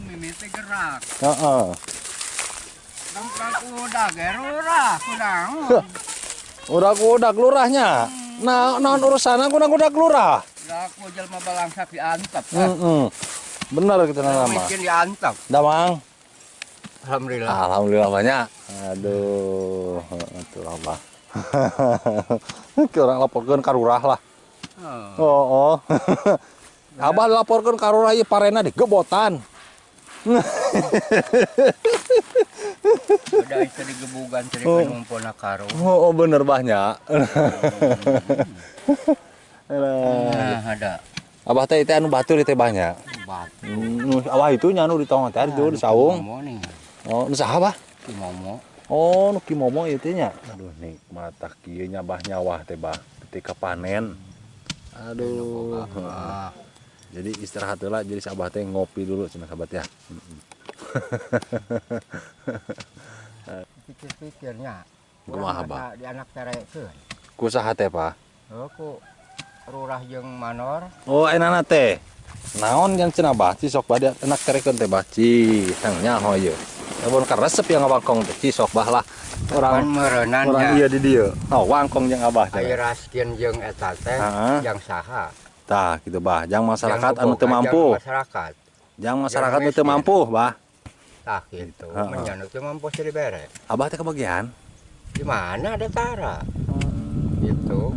mimiti gerak. Heeh. Tempat udah gerurah kudang. Udah lurahnya. Nah, non urusan aku udah lurah. Udah aku jelma balangsak diantap. Bener kita nama. Mungkin diantap. Damang. Alhamdulillah. Alhamdulillah banyak. Aduh, itu apa? Orang laporkan karurah lah. Oh. Abah laporkan karurah ieu parena digebotan. Udah itu digebugan cari penumpona karo. Oh, bener banyak. Ada. Abah teh itu anu batu di teh banyak. Batu. Abah itu nyanu di tong teh itu di saung. Oh, nu saha Bah? Kimomo. Oh, nu kimomo ieu teh nya. Aduh nih mata kieu nya Bah nyawah teh Bah ketika panen. Aduh. Jadi istirahat heula jadi sabah teh ngopi dulu cenah sahabat ya. Pikir-pikirnya. Kumaha Bah? Di anak terekeun. Ku saha teh Pak? Ku rurah jeung manor. Oh, enana teh. Naon yang cenah Bah? Cisok Bah anak terekeun teh Bah. Cih, nyaho ieu. Lamun karesep yang wangkong teh cisok Bah lah. Orang meureunan orang iya di dieu. Oh, wangkong jeung Abah teh. Aya raskeun jeung eta teh yang saha? Tah gitu Bah, jang masyarakat anu teu mampu. Masyarakat. Jang masyarakat anu teu mampu, Bah. Tah gitu. Menyan teu mampu sih dibere. Abah teh kebagian. Di mana ada tara? Gitu.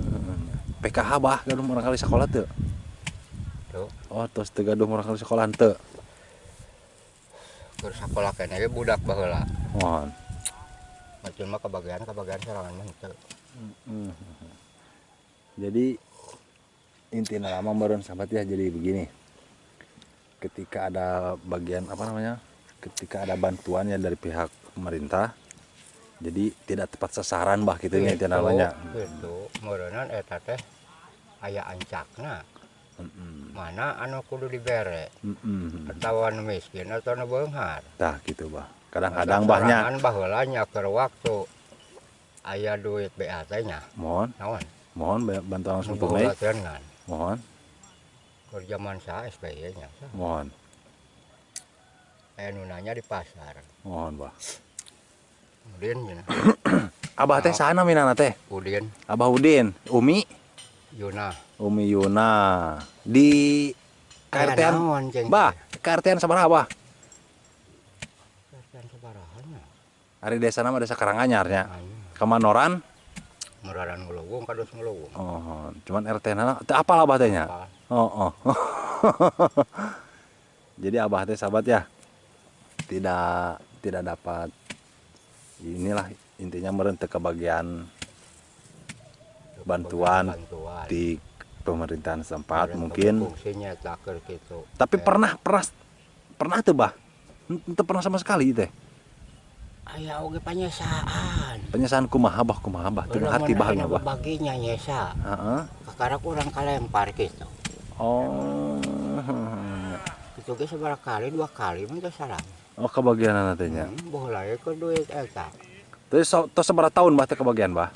PKH Bah, gaduh urang kali sekolah teu? Tuh. Oh, tos teu gaduh urang kali sekolah teu. Keur sakola keneh ge budak baheula. Mohon. Macul mah kebagian sorangan mah teu. Jadi intinya lama meureun sahabat ya, jadi begini. Ketika ada bagian apa namanya? Ketika ada bantuan ya dari pihak pemerintah, jadi tidak tepat sasaran Bah gitu nya intinya namanya. Gitu. Meureunan eta teh aya ancakna. Mana anu kudu dibere. Atawa anu miskin atau anu beunghar. Tah gitu Bah. Kadang-kadang Bahnya baheula nya keur waktu aya duit BAT nya. Mohon. Naon? Mohon bantuan langsung tunai. Mohon. Keur zaman saha SBY nya. Mohon. Aya nu nanya di pasar. Mohon Bah. Udin cenah. Abah teh saha naminana teh? Udin. Abah Udin, Umi Yuna. Umi Yuna di KRT-an. Bah, KRT-an sabaraha Bah? KRT-an sabaraha nya? Ari desa nama desa Karanganyarnya. Kamanoran? Meraran Ngulowung kados Ngulowung. Oh, cuman RT-na teu apal Abah teh nya. Oh. Jadi Abah teh sahabat ya. Tidak dapat inilah intinya meureun teu kebagian bantuan di pemerintahan setempat mungkin. Fungsinya taker gitu. Tapi pernah tuh Bah? Teu pernah sama sekali teh. Aya oge panyesaan. Penyesaan kumaha Bah? Teu hati Bahnya Bah. Baginya nyesa. Heeh. Kakarak urang kalempar gitu. Oh. Itu ge sabaraha kali, 2 kali mah teu sarang. Oh, kebagianan teh nya. Baheula ge keur duit eta. Terus sabaraha tahun Bah teh kebagian Bah?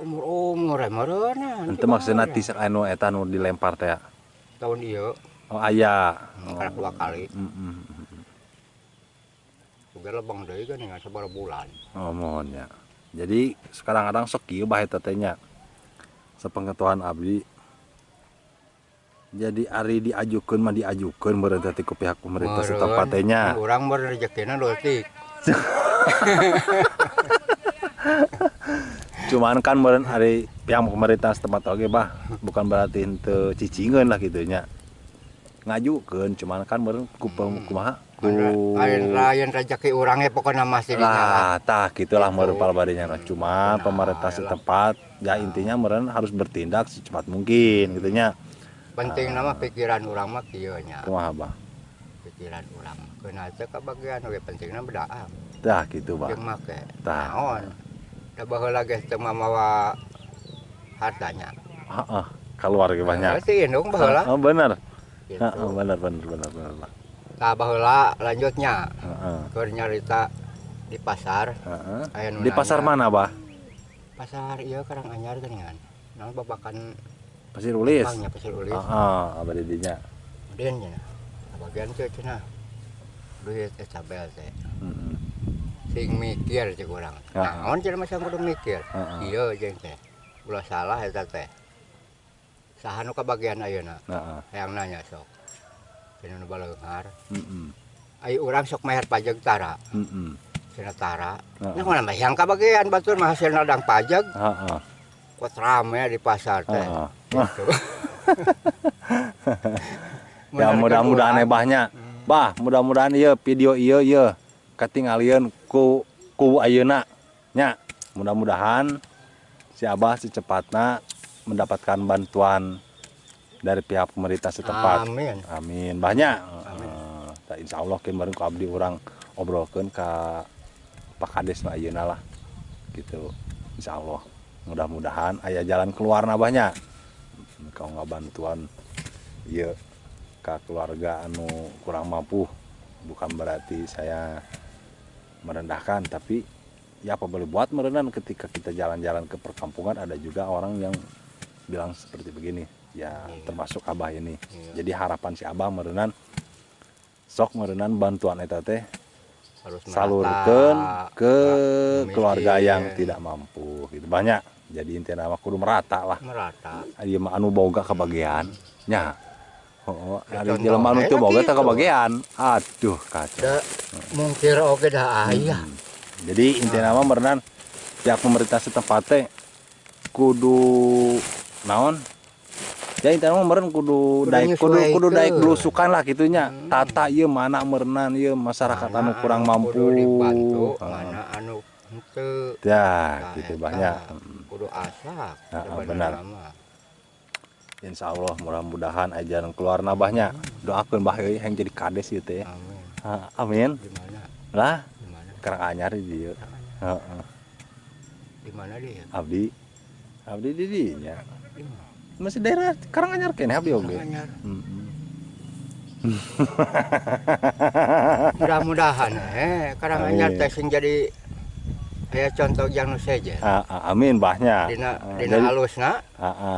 Umur meureunna. Henteu maksudna ti anu eta nu dilempar teh. Tahun ieu. Oh, aya. Kakarak 2 kali. Juga lebang deui kan dengan sabaraha bulan. Oh, mohon ya. Jadi sekarang kadang sok kieu Bah eta teh nya. Sepengetahuan abdi. Jadi ari diajukeun mah diajukeun meureun teh ku pihak pemerintah setempat teh nya. Urang mah rezekina leutik. Cuman kan meureun ari pihak pemerintah setempat oge Bah, bukan berarti henteu cicingeun lah kitu nya. Ngajukeun cuman kan meureun kumaha? Lain rezeki urang ge pokona masih dinyala. Tah gitulah meureun palabadinya. Cuma pemerintah setempat ya intinya meureun harus bertindak secepat mungkin gitu nya. Penting nama pikiran urang mah kieu nya. Kumaha Bah? Pikiran urang keuna teh kabagian oge pentingna bedaam. Tah gitu Bah. Jeung make. Tah. Naon? Da baheula ge teu mamawa hartanya. Heeh, keluar ge banyak. Si indung baheula. Oh, bener. Gitu. Heeh, bener. Tah baheula lanjutnya. Heeh. Keur nyarita di pasar. Heeh. Di pasar mana Bah? Pasar ieu Karanganyar geuningan. Naon babakan Pasir Ulis. Pasir Ulis. Heeh, abadi dinya. Kemudian nya. bagian teh cenah duit teh cabel teh Heeh. sing mikir cek urang naon cenah masa kudu mikir ieu jeung teh ulah salah eta teh saha nu kabagian ayeuna Heeh. hayang nanya sok cenah nu baleunghar Heeh. ai urang sok mayar pajak tara Heeh. cenah tara naon mah hayang kabagian batur mah hasilna dang pajak Heeh. kok rame di pasar teh Heeh. gitu. Ya mudah-mudahan hebahnya. Bah, mudah-mudahan ieu video ieu katingalieun ku ayeuna nya. Mudah-mudahan si Abah secepatnya mendapatkan bantuan dari pihak pemerintah setempat. Amin. Amin. Banyak. Insya Allah kemarin ku abdi orang obrolkeun ka Pak Kades na ayeuna lah. Gitu. Insya Allah. Mudah-mudahan aya jalan keluar banyak. Kalau nggak bantuan ieu ka keluarga anu kurang mampu, bukan berarti saya merendahkan, tapi ya apa boleh buat merenang. Ketika kita jalan-jalan ke perkampungan ada juga orang yang bilang seperti begini ya, termasuk Abah ini. Jadi harapan si Abah merenang sok merenang bantuan eta teh salurkeun ke keluarga yang tidak mampu gitu. Banyak, jadi intinya mah kudu merata lah, merata ieu mah anu boga kabagian nya. Oh, ada jelema anu teu boga teh kabagian. Aduh, kacau. Mungkir oge dah aya. Jadi intina mah merenang pihak pemerintah setempat teh kudu naon? Ya intina mah meureun kudu daek belusukan lah kitunya. Tata ieu mana merenang ieu masyarakat anu kurang mampu. Kudu dibantu, mana anu henteu. Ya, gitu banyak. Kudu asak. Benar. Insya Allah mudah-mudahan ajaran keluar nabahnya. Doakeun Mbah euy yang jadi kades ieu teh. Amin. Amin. Di mana? Lah, Di mana? Karang Anyar di dieu. Heeh. Di mana dia? Abdi di dinya. Di mana? Masih daerah Karang Anyar keneh abdi oge. Anyar. Heeh. Mudah-mudahan Karanganyar teh sing jadi aya contoh yang nu sejen. Amin Mbahnya. Dina halusna.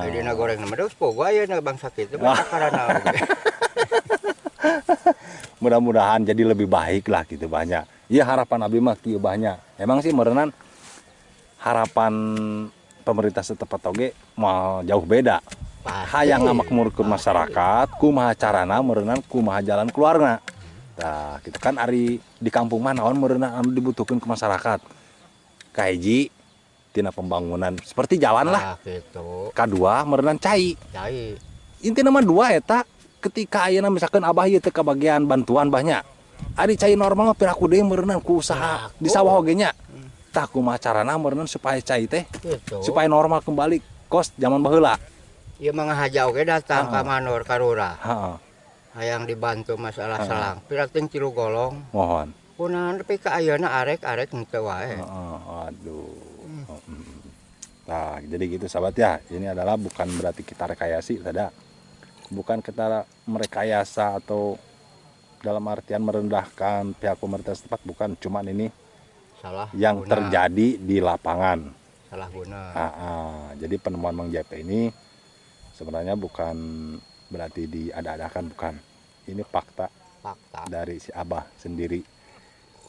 Dina goreng nama deus pogo ayeuna bangsa kitu karana oge. Mudah-mudahan jadi lebih baik lah gitu banyak. Iya harapan abdi mah kieu banyak. Emang sih merenang harapan pemerintah setempat oge mau jauh beda. Hayang ngamakmurkeun masyarakat, kumaha carana merenang, kumaha jalan keluarna. Nah, gitu kan ari di kampung mah naon merenang anu dibutuhkeun ke masyarakat. Kahiji tina pembangunan seperti jalan lah. Gitu. Kadua merenang cai. Intina mah dua eta. Ketika ayeuna misalkan Abah ieu teu kabagian bantuan banyak. Ari cai normal mah piraku deui merenang ku usaha di sawah oge nya. Tah kumaha carana merenang supaya cai teh supaya normal kembali kos zaman baheula. Ieu mah ngahaja oge datang ka Manor Karura. Heeh. Hayang dibantu masalah selang. Pirating Cilu Golong. Mohon. Kunaon tapi ka ayeuna arek-arek henteu wae. Aduh. Nah, jadi gitu sahabat ya. Ini adalah bukan berarti kita rekayasa, tidak. Bukan kita merekayasa atau dalam artian merendahkan pihak pemerintah setempat, bukan. Cuman ini salah yang guna. Terjadi di lapangan. Salah guna. Jadi penemuan Mang JP ini sebenarnya bukan berarti diada-adakan, bukan. Ini fakta dari si Abah sendiri.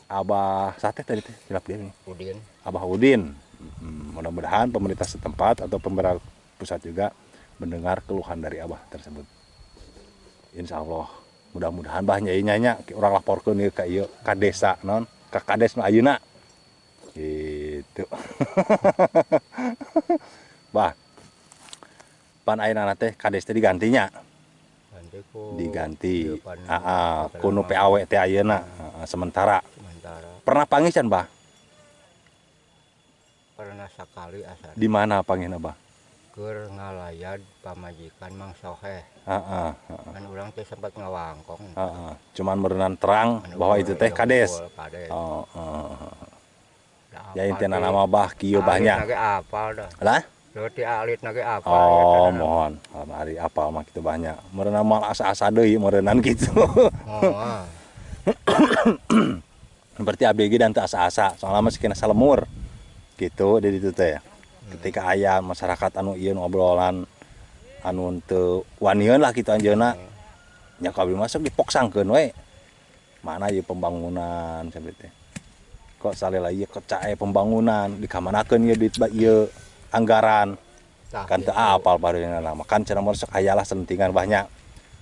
Abah Sate tadi teh silap dia nih. Udin. Abah Udin. Mudah-mudahan pemerintah setempat atau pemerintah pusat juga mendengar keluhan dari Abah tersebut. Insya Allah mudah-mudahan bah nyai-nyanya orang laporkeun ieu ka ieu ka desa non ka kades nu ayeuna gitu. Bah pan ayeuna teh kades teh digantinya diganti kuno PAW teh ayeuna sementara pernah pangisan bah pernah sekali asal di mana pangihna bah keur ngalayad pamajikan Mang Soheh. Kan urang teh sempat ngawangkong. Cuman merenang terang bahwa itu teh kades. Ya intina nama bah kieu banyak. Nage apal dah. Lah? Leuti alit nage apal. Oh, mohon. Ari apal mah kitu banyak. Merenang mal asa-asa deui merenang gitu. Berarti abdi ge dan teu asa-asa, soalna mah sikina salemur. Gitu di ditu teh. Ketika aya masyarakat anu ieu ngobrolan anu teu wanian lah kitu anjeunna nya kabel masuk dipoksangkeun we mana ieu pembangunan sabit teh kok salela ieu kecae pembangunan dikamanakeun ieu duit ieu anggaran kan teu apal barunya nama kan cenah meureun sok hayalah selentingan banyak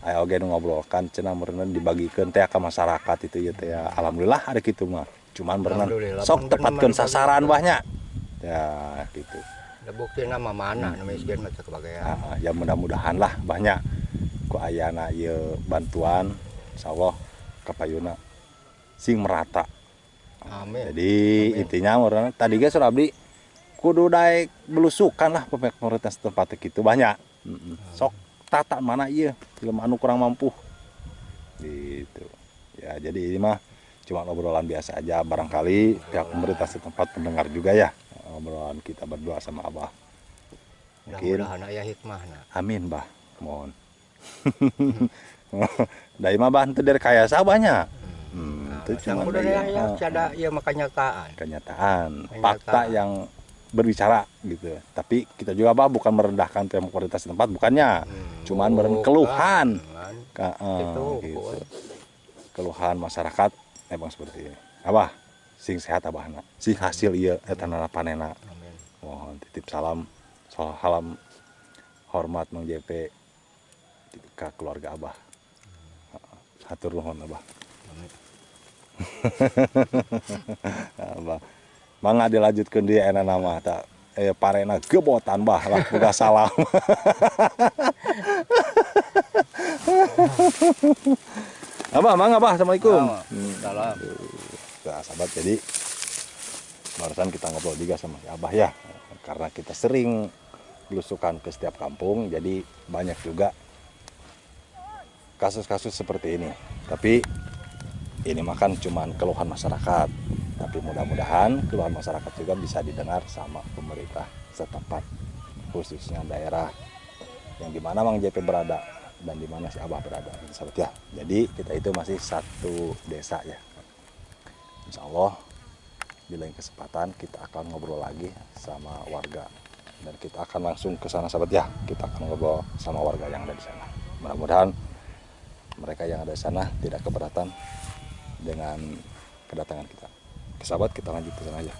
aya oge nu ngobrol kan cenah meureun dibagikeun teh ka masyarakat itu ieu teh ya alhamdulillah ada kitu mah cuman berenang sok tepatkeun sasaran banyak ya gitu da bukti nama mana nu miskin mah teu kebagean ya mudah-mudahan lah banyak ku ayana ieu bantuan insyaallah kapayuna sing merata. Amin. Jadi amin. Intinya meureun tadi ge sur abdi kudu daek belusukan lah pemerintah setempat kitu banyak. Sok tata mana ieu jelema anu kurang mampu. Gitu. Ya jadi ini mah cuma obrolan biasa aja barangkali pihak pemerintah setempat pendengar juga ya obrolan kita berdua sama Abah. Mungkin aya hikmahna. Amin, Bah. Mohon. Dari mah bantu dari kaya banyak. Itu cuma ya ada ya kenyataan. Fakta yang berbicara gitu. Tapi kita juga Bah bukan merendahkan pemerintah setempat bukannya. Cuman keluhan. Gitu. Keluhan masyarakat emang seperti ini. Abah sing sehat Abahna. Sing hasil ieu eta panena. Amin. Mohon titip salam hormat Mang JP ke keluarga Abah. Hatur nuhun Abah. Abah. Mangga dilanjutkeun di ena nama tak parena gebotan Bah lah boga salam. Abah, mangga Bah, assalamualaikum. Salam. Nah, sahabat, jadi barusan kita ngobrol juga sama Abah ya, karena kita sering belusukan ke setiap kampung, jadi banyak juga kasus-kasus seperti ini. Tapi ini makan cuman keluhan masyarakat. Tapi mudah-mudahan keluhan masyarakat juga bisa didengar sama pemerintah setempat, khususnya daerah yang dimana Mang JP berada dan dimana si Abah berada, sahabat ya. Jadi kita itu masih satu desa ya. Insya Allah di lain kesempatan kita akan ngobrol lagi sama warga dan kita akan langsung ke sana sahabat ya. Kita akan ngobrol sama warga yang ada di sana. Mudah-mudahan mereka yang ada di sana tidak keberatan dengan kedatangan kita. Sahabat, kita lanjut ke sana aja.